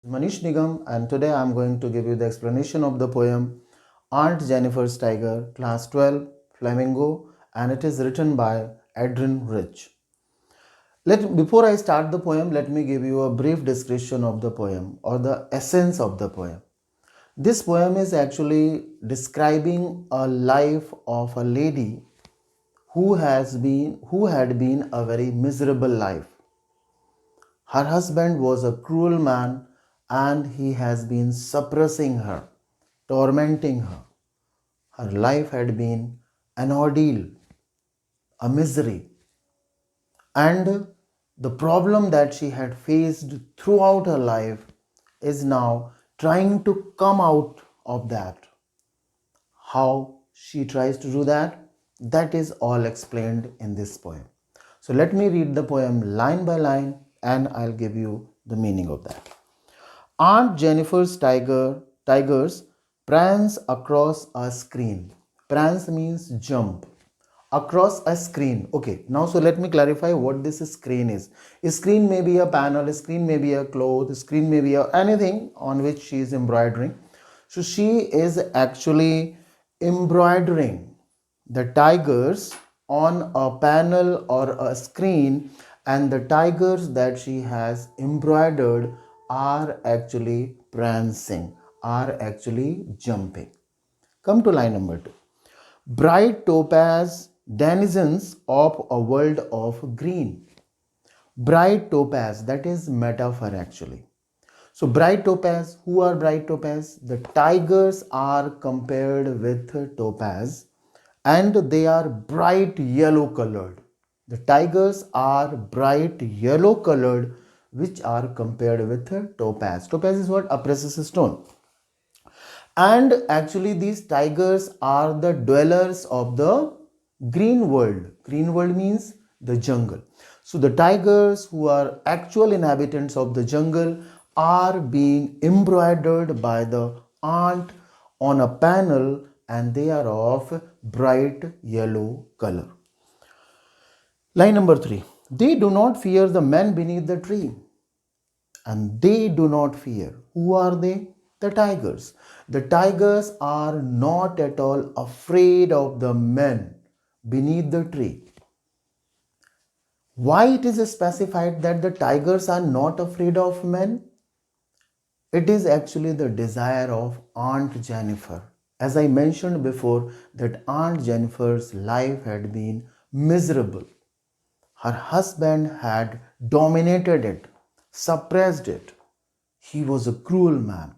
Manish Nigam, and today I am going to give you the explanation of the poem Aunt Jennifer's Tiger, Class 12, Flamingo, and it is written by Adrian Rich. Before I start the poem, let me give you a brief description of the poem or the essence of the poem. This poem is actually describing a life of a lady who had been a very miserable life. Her husband was a cruel man and he has been suppressing her, tormenting her. Her life had been an ordeal, a misery. And the problem that she had faced throughout her life is now trying to come out of that. How she tries to do that? That is all explained in this poem. So let me read the poem line by line and I'll give you the meaning of that. Aunt Jennifer's tigers prance across a screen. Prance means jump across a screen. Okay, now so let me clarify what this screen is. A screen may be a panel, a screen may be a cloth, a screen may be anything on which she is embroidering. So she is actually embroidering the tigers on a panel or a screen, and the tigers that she has embroidered are actually prancing, are actually jumping. Come to line number 2. Bright topaz, denizens of a world of green. Bright topaz, that is metaphor actually. So bright topaz, who are bright topaz? The tigers are compared with topaz and they are bright yellow colored. The tigers are bright yellow colored, which are compared with topaz. Topaz is what? A precious stone. And actually these tigers are the dwellers of the green world. Green world means the jungle. So the tigers who are actual inhabitants of the jungle are being embroidered by the aunt on a panel, and they are of bright yellow color. Line number 3. They do not fear the men beneath the tree, and they do not fear. Who are they? The tigers. The tigers are not at all afraid of the men beneath the tree. Why it is specified that the tigers are not afraid of men? It is actually the desire of Aunt Jennifer. As I mentioned before, that Aunt Jennifer's life had been miserable. Her husband had dominated it, suppressed it. He was a cruel man.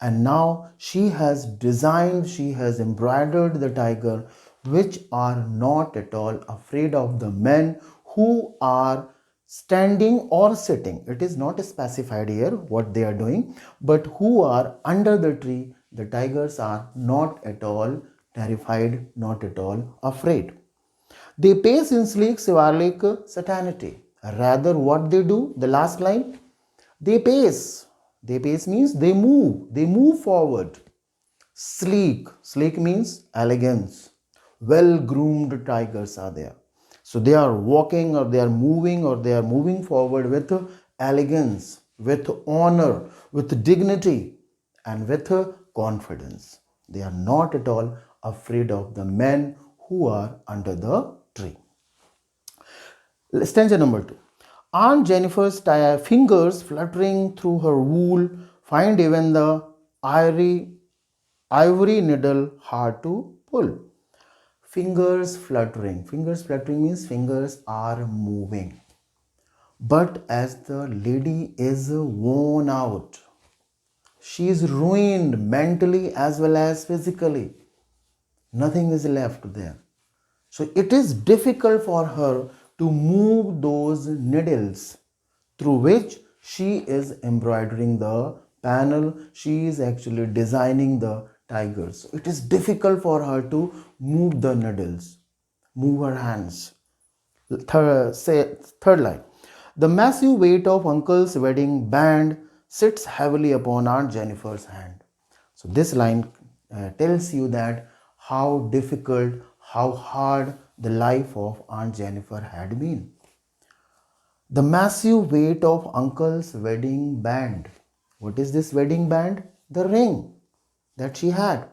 And now she has designed, she has embroidered the tiger, which are not at all afraid of the men who are standing or sitting. It is not specified here what they are doing, but who are under the tree. The tigers are not at all terrified, not at all afraid. They pace in sleek chivalric certainty. Rather, what they do, the last line, they pace. They pace means they move. They move forward. Sleek. Sleek means elegance. Well groomed tigers are there. So they are walking or they are moving forward with elegance, with honor, with dignity, and with confidence. They are not at all afraid of the men who are under the tree. Stanza number 2. Aunt Jennifer's fingers fluttering through her wool find even the ivory needle hard to pull. Fingers fluttering. Fingers fluttering means fingers are moving. But as the lady is worn out, she is ruined mentally as well as physically. Nothing is left there. So it is difficult for her to move those needles through which she is embroidering the panel. She is actually designing the tigers. So it is difficult for her to move the needles, move her hands. Third line. The massive weight of uncle's wedding band sits heavily upon Aunt Jennifer's hand. So this line tells you that how difficult, how hard the life of Aunt Jennifer had been. The massive weight of uncle's wedding band. What is this wedding band? The ring that she had.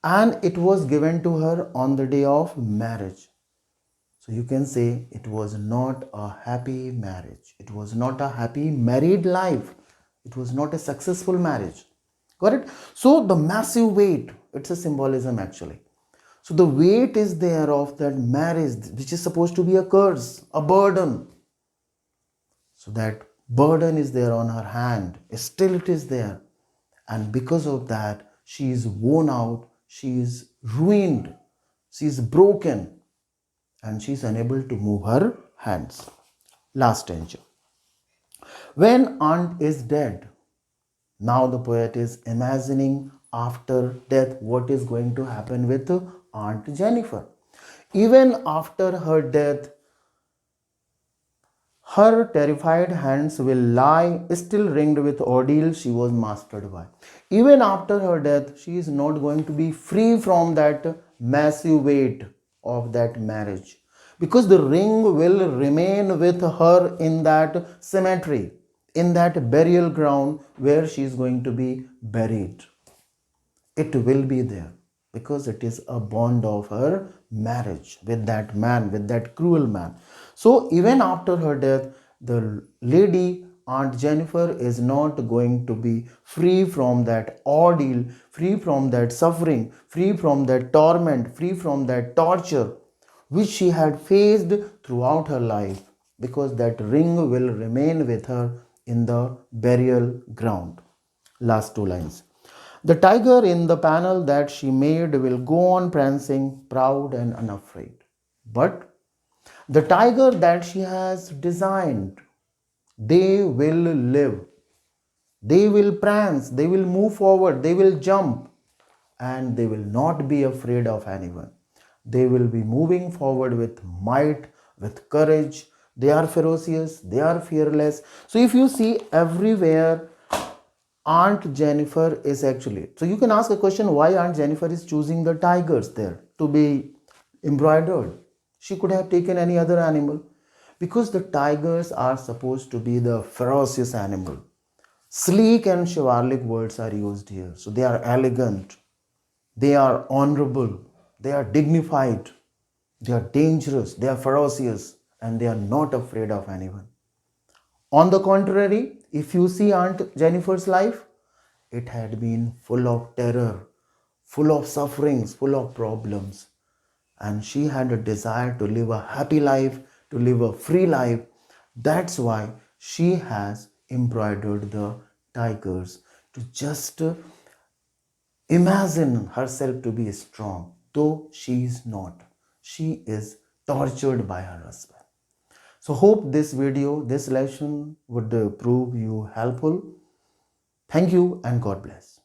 And it was given to her on the day of marriage. So you can say it was not a happy marriage. It was not a happy married life. It was not a successful marriage. Got it? So the massive weight, it's a symbolism actually. So the weight is there of that marriage, which is supposed to be a curse, a burden. So that burden is there on her hand. Still it is there. And because of that, she is worn out, she is ruined, she is broken, and she is unable to move her hands. Last stanza. When aunt is dead, now the poet is imagining after death what is going to happen with Aunt Jennifer. Even after her death, her terrified hands will lie still ringed with ordeal she was mastered by. Even after her death, she is not going to be free from that massive weight of that marriage, because the ring will remain with her in that cemetery, in that burial ground where she is going to be buried. It will be there because it is a bond of her marriage with that man, with that cruel man. So even after her death, the lady Aunt Jennifer is not going to be free from that ordeal, free from that suffering, free from that torment, free from that torture which she had faced throughout her life, because that ring will remain with her in the burial ground. Last two lines. The tiger in the panel that she made will go on prancing, proud and unafraid. But the tiger that she has designed, they will live, they will prance, they will move forward, they will jump, and they will not be afraid of anyone. They will be moving forward with might, with courage. They are ferocious, they are fearless. So if you see everywhere, Aunt Jennifer is actually. So you can ask a question, why Aunt Jennifer is choosing the tigers there to be embroidered? She could have taken any other animal, because the tigers are supposed to be the ferocious animal. Sleek and chivalric words are used here. So they are elegant, they are honorable, they are dignified, they are dangerous, they are ferocious, and they are not afraid of anyone. On the contrary, if you see Aunt Jennifer's life, it had been full of terror, full of sufferings, full of problems. And she had a desire to live a happy life, to live a free life. That's why she has embroidered the tigers, to just imagine herself to be strong, though she is not. She is tortured by her husband. So hope this video, this lesson would prove you helpful. Thank you and God bless.